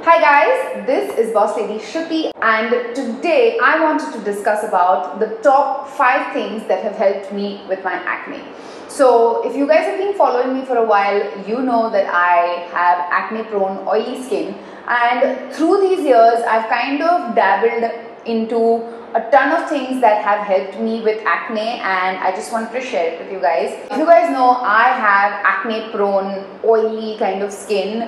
Hi guys, this is Boss Lady Shruti and today I wanted to discuss about the top 5 things that have helped me with my acne. So if you guys have been following me for a while, you know that I have acne prone oily skin, and through these years I've kind of dabbled into a ton of things that have helped me with acne, and I just wanted to share it with you guys. If you guys know, I have acne prone oily kind of skin.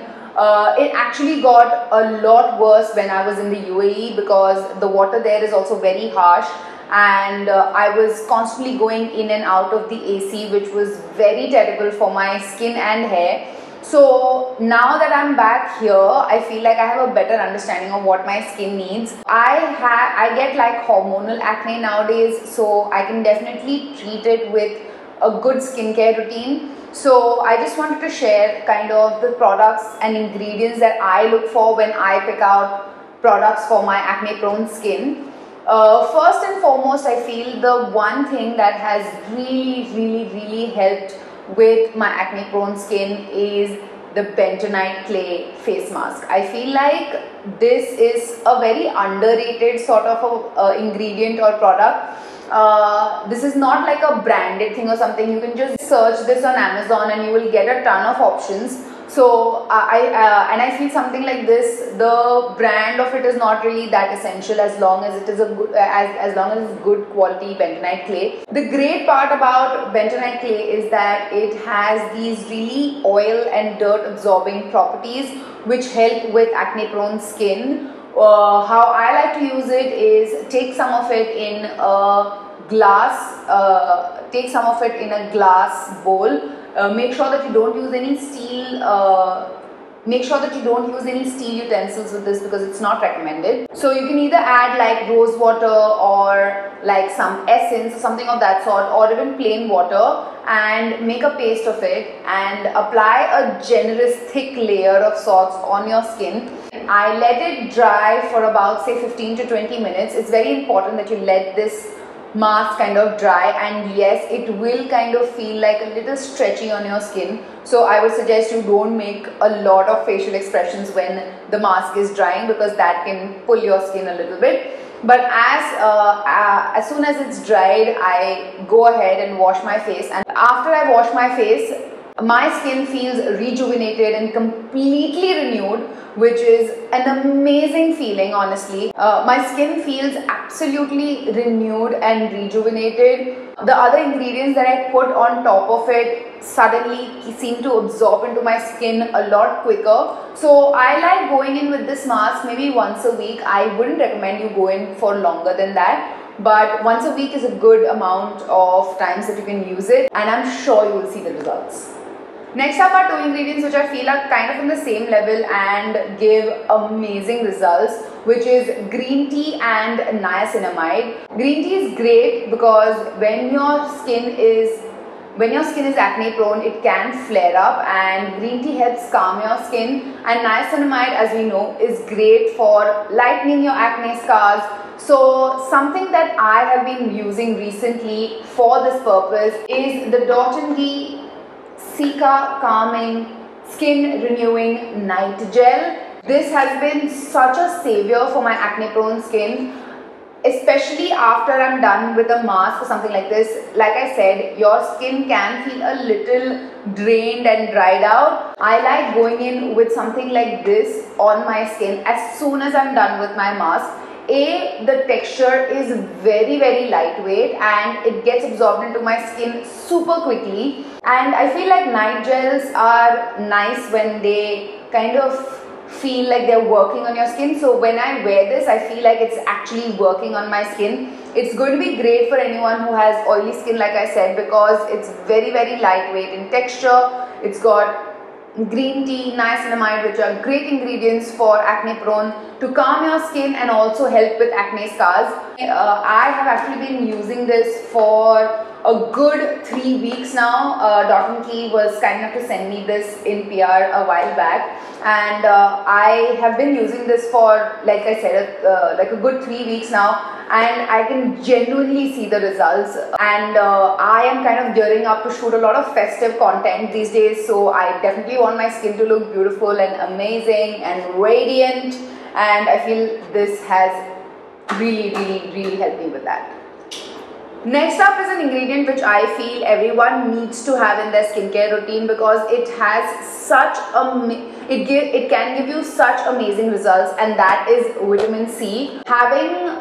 It actually got a lot worse when I was in the UAE because the water there is also very harsh, and I was constantly going in and out of the AC, which was very terrible for my skin and hair. So now that I'm back here, I feel like I have a better understanding of what my skin needs. I get like hormonal acne nowadays, so I can definitely treat it with a good skincare routine. So I just wanted to share kind of the products and ingredients that I look for when I pick out products for my acne prone skin. First and foremost, I feel the one thing that has really helped with my acne prone skin is the bentonite clay face mask. I feel like this is a very underrated sort of a ingredient or product. This is not like a branded thing or something. You can just search this on Amazon and you will get a ton of options. So I feel something like this, the brand of it is not really that essential as long as it is a good, as long as it's good quality bentonite clay. The great part about bentonite clay is that it has these really oil and dirt absorbing properties which help with acne prone skin. How I like to use it is take some of it in a glass, bowl. Make sure that you don't use any steel. Make sure that you don't use any steel utensils with this because it's not recommended. So you can either add like rose water or like some essence or something of that sort, or even plain water, and make a paste of it and apply a generous thick layer of sorts on your skin. I let it dry for about say 15 to 20 minutes. It's very important that you let this mask kind of dry, and yes, it will kind of feel like a little stretchy on your skin. So I would suggest you don't make a lot of facial expressions when the mask is drying because that can pull your skin a little bit. But as soon as it's dried, I go ahead and wash my face, and after I wash my face, my skin feels rejuvenated and completely renewed, which is an amazing feeling, honestly. My skin feels absolutely renewed and rejuvenated. The other ingredients that I put on top of it suddenly seem to absorb into my skin a lot quicker. So I like going in with this mask maybe once a week. I wouldn't recommend you go in for longer than that, but once a week is a good amount of times that you can use it, and I'm sure you will see the results. Next up are 2 ingredients which I feel are kind of in the same level and give amazing results, which is green tea and niacinamide. Green tea is great because when your skin is acne prone, it can flare up, and green tea helps calm your skin. And niacinamide, as we know, is great for lightening your acne scars. So something that I have been using recently for this purpose is the Dot&Key Cica Calming Skin Renewing Night Gel. This has been such a savior for my acne prone skin, especially after I'm done with a mask or something like this. Like I said, your skin can feel a little drained and dried out. I like going in with something like this on my skin as soon as I'm done with my mask. The texture is very lightweight and it gets absorbed into my skin super quickly, and I feel like night gels are nice when they kind of feel like they're working on your skin. So when I wear this, I feel like it's actually working on my skin. It's going to be great for anyone who has oily skin, like I said, because it's very lightweight in texture. It's got green tea, niacinamide, which are great ingredients for acne prone, to calm your skin and also help with acne scars. I have actually been using this for a good 3 weeks now. Dot & Key was kind enough to send me this in PR a while back, and I have been using this for, like I said, like a good 3 weeks now, and I can genuinely see the results. And I am kind of gearing up to shoot a lot of festive content these days, so I definitely want my skin to look beautiful and amazing and radiant, and I feel this has really helped me with that. Next up is an ingredient which I feel everyone needs to have in their skincare routine, because it has such it can give you such amazing results, and that is vitamin C. Having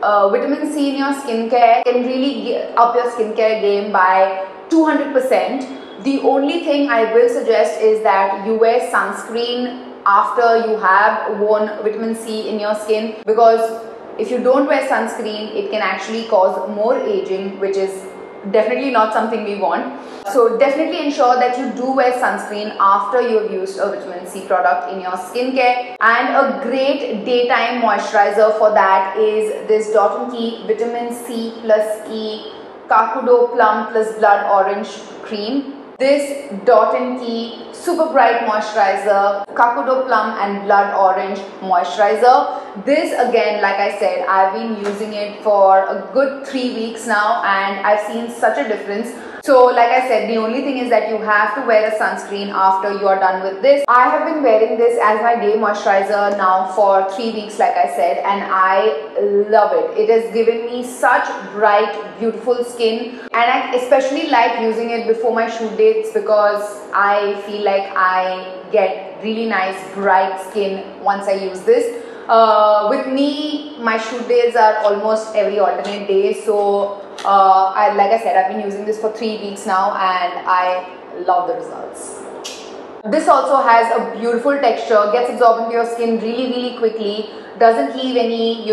vitamin C in your skincare can really up your skincare game by 200%. The only thing I will suggest is that you wear sunscreen after you have worn vitamin C in your skin, because if you don't wear sunscreen, it can actually cause more aging, which is definitely not something we want. So definitely ensure that you do wear sunscreen after you have used a vitamin C product in your skincare. And a great daytime moisturizer for that is this Dot & Key Vitamin C plus E Kakudo Plum plus Blood Orange Cream. This Dot & Key Super Bright Moisturizer, Kakudo Plum and Blood Orange Moisturizer. This again, like I said, I've been using it for a good 3 weeks now, and I've seen such a difference. So like I said, the only thing is that you have to wear a sunscreen after you are done with this. I have been wearing this as my day moisturizer now for 3 weeks, like I said, and I love it. It has given me such bright, beautiful skin, and I especially like using it before my shoot dates, because I feel like I get really nice bright skin once I use this. With me, my shoot days are almost every alternate day, so like I said, I've been using this for 3 weeks now, and I love the results. This also has a beautiful texture, gets absorbed into your skin really quickly, doesn't leave any,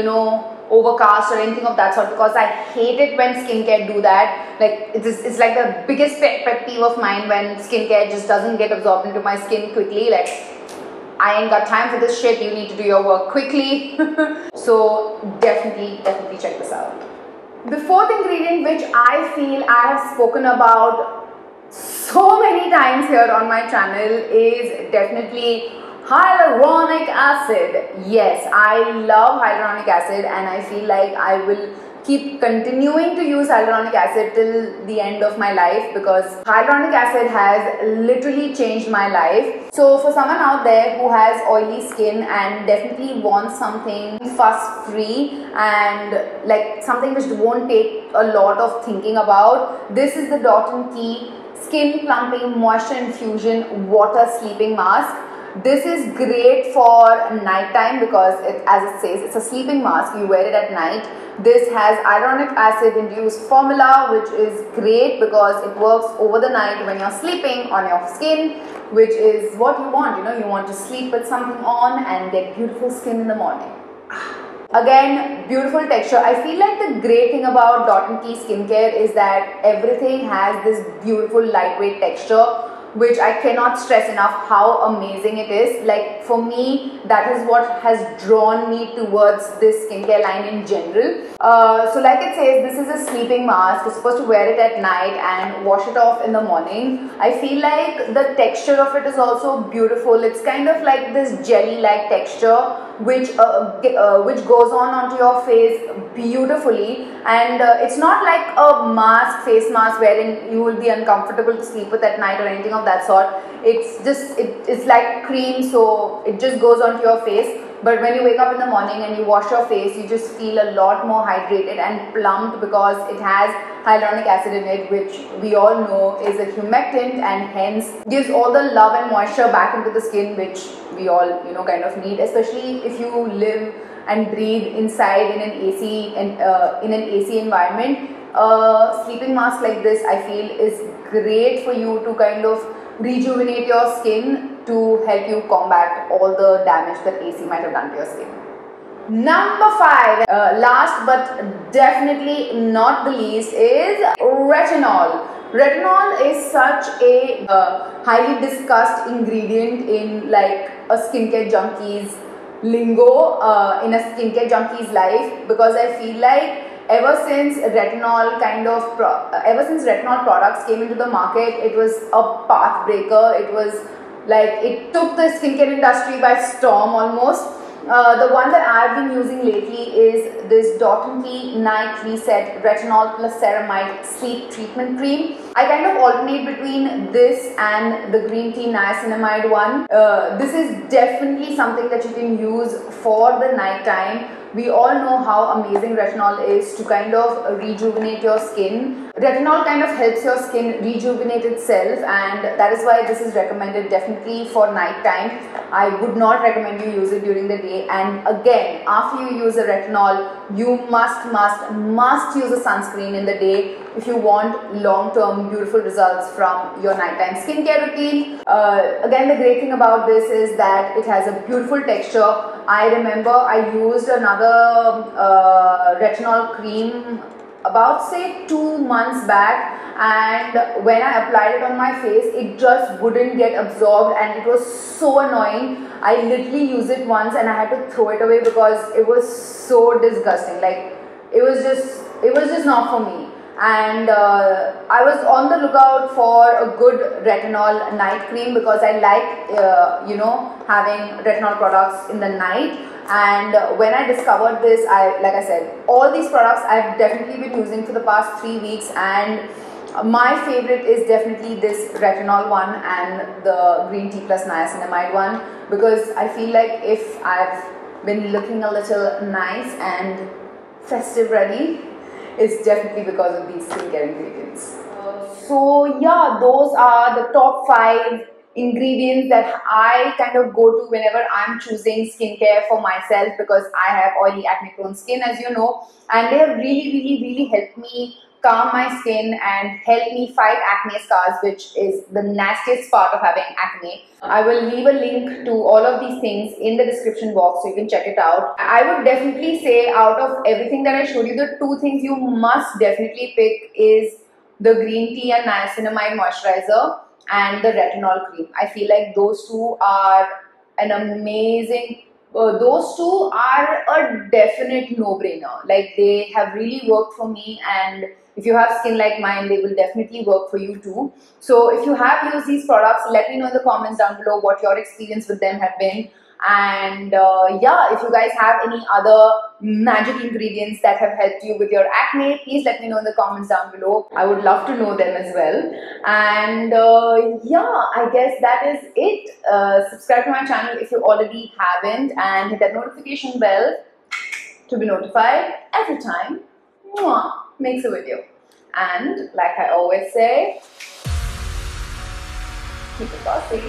overcast or anything of that sort, because I hate it when skincare do that. Like it's like the biggest pet peeve of mine when skincare just doesn't get absorbed into my skin quickly. Like, I ain't got time for this shit, you need to do your work quickly. So definitely check this out. The fourth ingredient, which I feel I have spoken about so many times here on my channel, is definitely hyaluronic acid. Yes, I love hyaluronic acid, and I feel like I will keep continuing to use hyaluronic acid till the end of my life, because hyaluronic acid has literally changed my life. So for someone out there who has oily skin and definitely wants something fuss free and like something which won't take a lot of thinking about, this is the Dot & Key Skin Plumping Moisture Infusion Water Sleeping Mask. This is great for nighttime, because as it says, it's a sleeping mask. You wear it at night. This has hyaluronic acid induced formula, which is great because it works over the night when you're sleeping on your skin, which is what you want. You want to sleep with something on and get beautiful skin in the morning. Again, beautiful texture. I feel like the great thing about Dot & Key skincare is that everything has this beautiful lightweight texture, which I cannot stress enough how amazing it is. Like, for me, that is what has drawn me towards this skincare line in general. So like it says, this is a sleeping mask. You're supposed to wear it at night and wash it off in the morning. I feel like the texture of it is also beautiful. It's kind of like this jelly-like texture, which goes onto your face beautifully, and it's not like a face mask wherein you will be uncomfortable to sleep with at night or anything of that sort. It's just it's like cream, so it just goes onto your face. But when you wake up in the morning and you wash your face, you just feel a lot more hydrated and plumped, because it has hyaluronic acid in it, which we all know is a humectant and hence gives all the love and moisture back into the skin, which we all kind of need, especially if you live and breathe inside in an AC environment. Sleeping mask like this, I feel, is great for you to kind of rejuvenate your skin, to help you combat all the damage that AC might have done to your skin. Number 5, last but definitely not the least, is retinol. Retinol is such a highly discussed ingredient in like a skincare junkie's lingo, in a skincare junkie's life, because I feel like ever since retinol products came into the market, it was a path breaker. It was like, it took the skincare industry by storm almost. The one that I've been using lately is this Dot & Key Night Reset Retinol plus Ceramide Sleep Treatment Cream. I kind of alternate between this and the green tea niacinamide one. This is definitely something that you can use for the night time. We all know how amazing retinol is to kind of rejuvenate your skin. Retinol kind of helps your skin rejuvenate itself, and that is why this is recommended definitely for night time. I would not recommend you use it during the day. And again, after you use a retinol, you must use a sunscreen in the day if you want long-term beautiful results from your nighttime skincare routine. Again, the great thing about this is that it has a beautiful texture. I remember I used another retinol cream about say 2 months back, and when I applied it on my face, it just wouldn't get absorbed, and it was so annoying. I literally used it once and I had to throw it away because it was so disgusting. Like, it was just not for me. And I was on the lookout for a good retinol night cream because I like having retinol products in the night. And when I discovered this, like I said, all these products I've definitely been using for the past 3 weeks, and my favorite is definitely this retinol one and the green tea plus niacinamide one, because I feel like if I've been looking a little nice and festive ready, it's definitely because of these skincare ingredients. So yeah, those are the top 5 ingredients that I kind of go to whenever I'm choosing skincare for myself, because I have oily acne prone skin, as you know, and they have really helped me calm my skin and help me fight acne scars, which is the nastiest part of having acne. I will leave a link to all of these things in the description box so you can check it out. I would definitely say, out of everything that I showed you, the 2 things you must definitely pick is the green tea and niacinamide moisturizer and the retinol cream. I feel like those 2 are an amazing, those 2 are a definite no-brainer. Like, they have really worked for me, and if you have skin like mine, they will definitely work for you too. So if you have used these products, let me know in the comments down below what your experience with them have been. And yeah, if you guys have any other magic ingredients that have helped you with your acne, please let me know in the comments down below. I would love to know them as well. And yeah, I guess that is it. Subscribe to my channel if you already haven't, and hit that notification bell to be notified every time makes a video. And like I always say, keep it bossy.